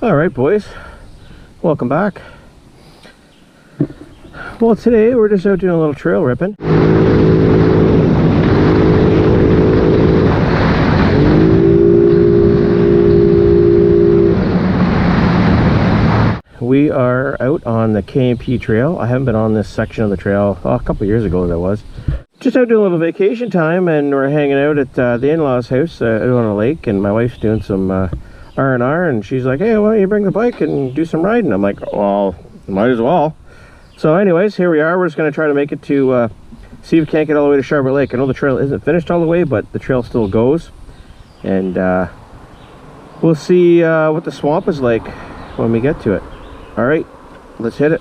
All right, boys, welcome back. Well, today we're just out doing a little trail ripping. We are out on the K&P trail. I haven't been on this section of the trail a couple years ago that was. Just out doing a little vacation time, and we're hanging out at the in-laws house out on a lake, and my wife's doing some R&R, and she's like, hey, why don't you bring the bike and do some riding? I'm like, well, might as well. So anyways, here we are. We're just going to try to make it to see if we can't get all the way to Sharbot Lake. I know the trail isn't finished all the way, but the trail still goes, and we'll see what the swamp is like when we get to it. All right, let's hit it.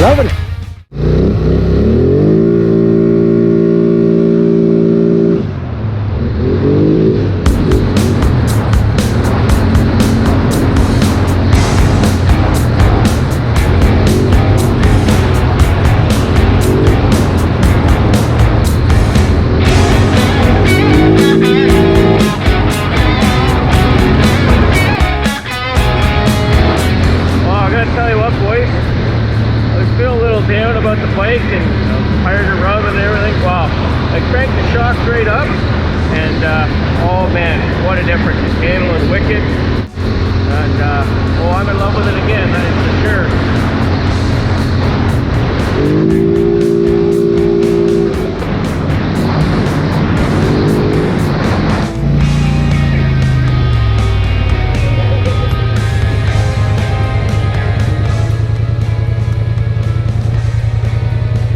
Loving it. Down about the bike and tires are rubbing and everything. Wow, I cranked the shock straight up, and oh man, what a difference. It's handling wicked, and oh, I'm in love with it again, that is for sure.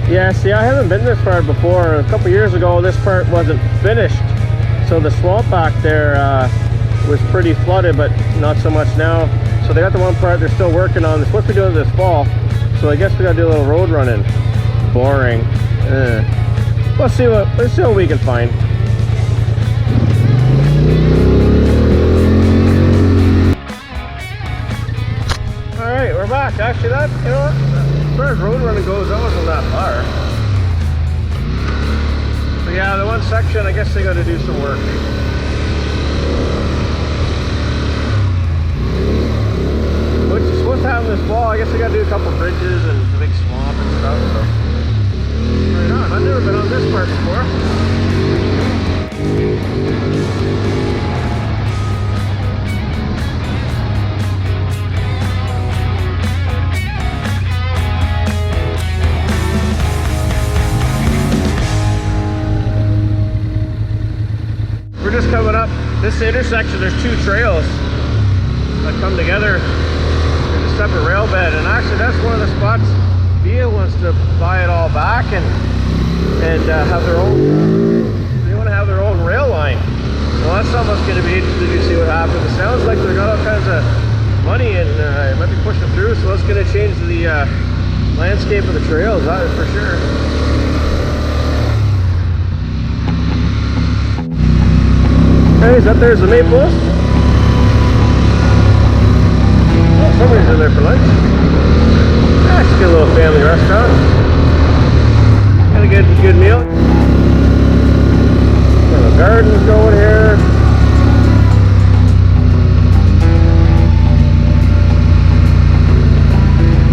Yeah, see, I haven't been this far before. A couple years ago, this part wasn't finished, so the swamp back there was pretty flooded, but not so much now. So they got the one part they're still working on. They're supposed to be doing it this fall, so I guess we gotta do a little road running. Boring. Let's see what we can find. All right, we're back. Actually, that, you know what? As far as road running goes, that wasn't that far. So yeah, the one section, I guess they got to do some work. Which is supposed to happen this fall. I guess they got to do a couple bridges and the big swamp and stuff. So right on. I've never been on this part before. We're just coming up this intersection. There's two trails that come together in a separate rail bed, and actually that's one of the spots Via wants to buy it all back and have their own. They want to have their own rail line. Well, that's almost going to be interesting to see what happens. It sounds like they've got all kinds of money and it might be pushing through, so it's going to change the landscape of the trails. That is for sure. Hey, is that there's the main post? Oh, somebody's in there for lunch. Yeah, just get a little family restaurant. Got a good meal. Got a gardens going here.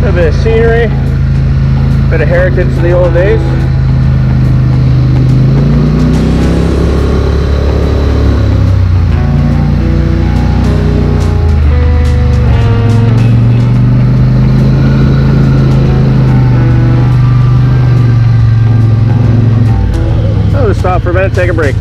A bit of scenery. Bit of heritage of the old days. Stop for a minute, take a break.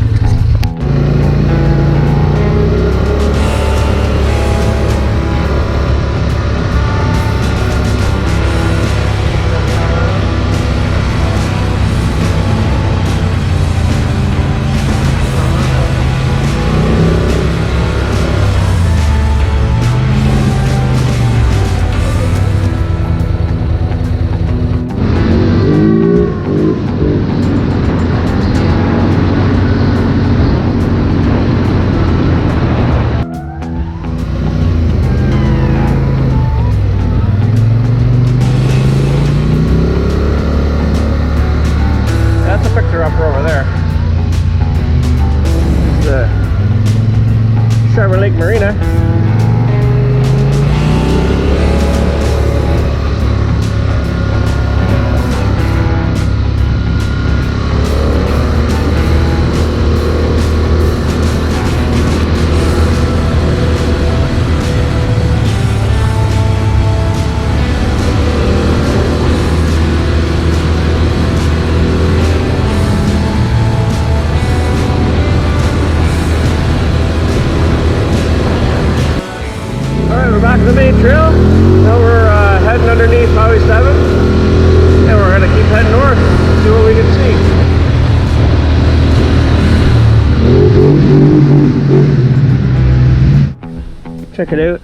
check it out.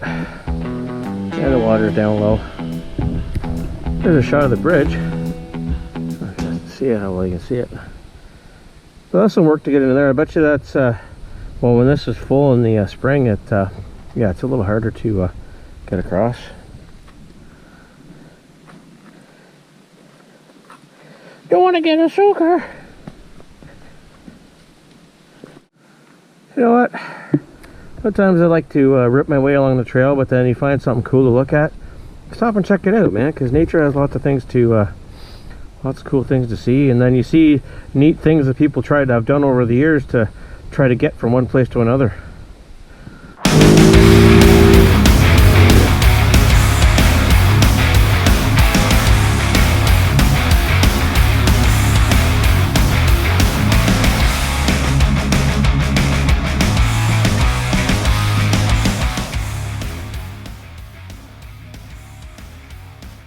And the water's down low. There's a shot of the bridge. See it, how well you can see it. But that's some work to get into there. I bet you that's well, when this is full in the spring, it yeah, it's a little harder to get across. Don't want to get a soaker. You know what? Sometimes I like to rip my way along the trail, but then you find something cool to look at. Stop and check it out, man, because nature has lots of things to, lots of cool things to see, and then you see neat things that people try to have done over the years to try to get from one place to another.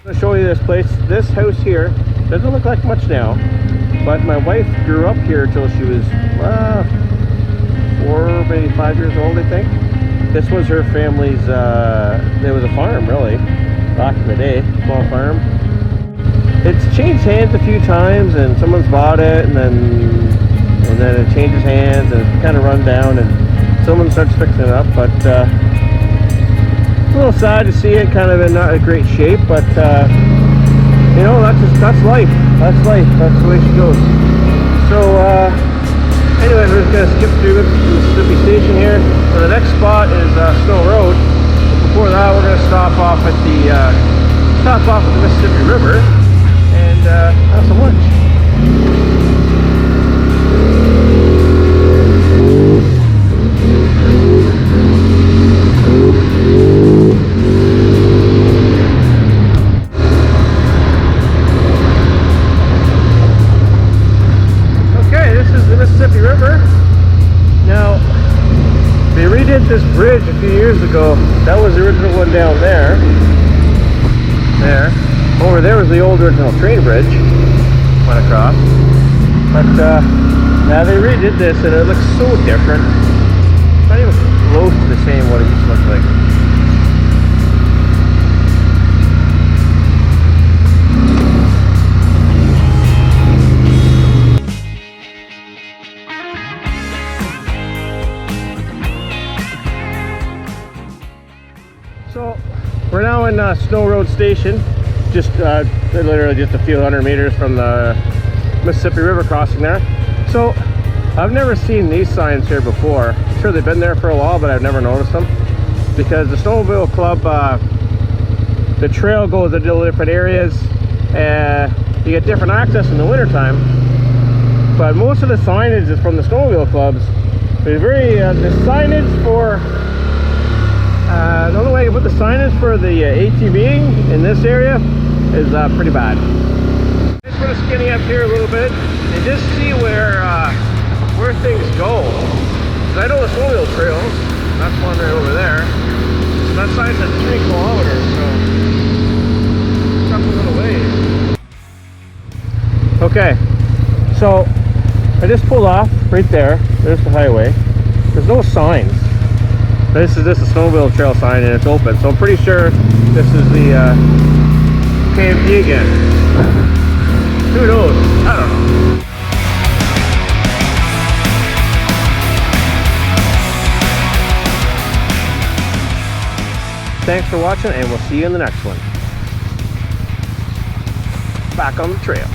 I'm going to show you this place. This house here doesn't look like much now, but my wife grew up here till she was 4, maybe 5 years old, I think. This was her family's, it was a farm really, back in the day, small farm. It's changed hands a few times and someone's bought it and then it changes hands and it's kind of run down and someone starts fixing it up, but a little sad to see it kind of in not a great shape, but you know, that's life. That's life. That's the way she goes. So anyway, we're just gonna skip through the Mississippi Station here. So the next spot is Snow Road. But before that, we're gonna stop off at the Mississippi River and have some lunch. This bridge a few years ago. That was the original one down there. There. Over there was the old original train bridge. Went across. But now they redid this and it looks so different. It's not even close to the same what it used to look like. So we're now in Snow Road Station, just literally just a few hundred meters from the Mississippi River crossing there. So I've never seen these signs here before. I'm sure they've been there for a while, but I've never noticed them because the Snowmobile Club, the trail goes into different areas. You get different access in the wintertime, but most of the signage is from the Snowmobile clubs. There's the signage for the only way I can put the signage for the ATV in this area is pretty bad. I just want to skinny up here a little bit and just see where things go. Because I know the snowmobile trails, that's one right over there. And that sign says 3 kilometers, so it's up a little ways. Okay, so I just pulled off right there. There's the highway. There's no signs. This is just a snowmobile trail sign and it's open, so I'm pretty sure this is the KMP again. Who knows? I don't know. Thanks for watching and we'll see you in the next one. Back on the trail.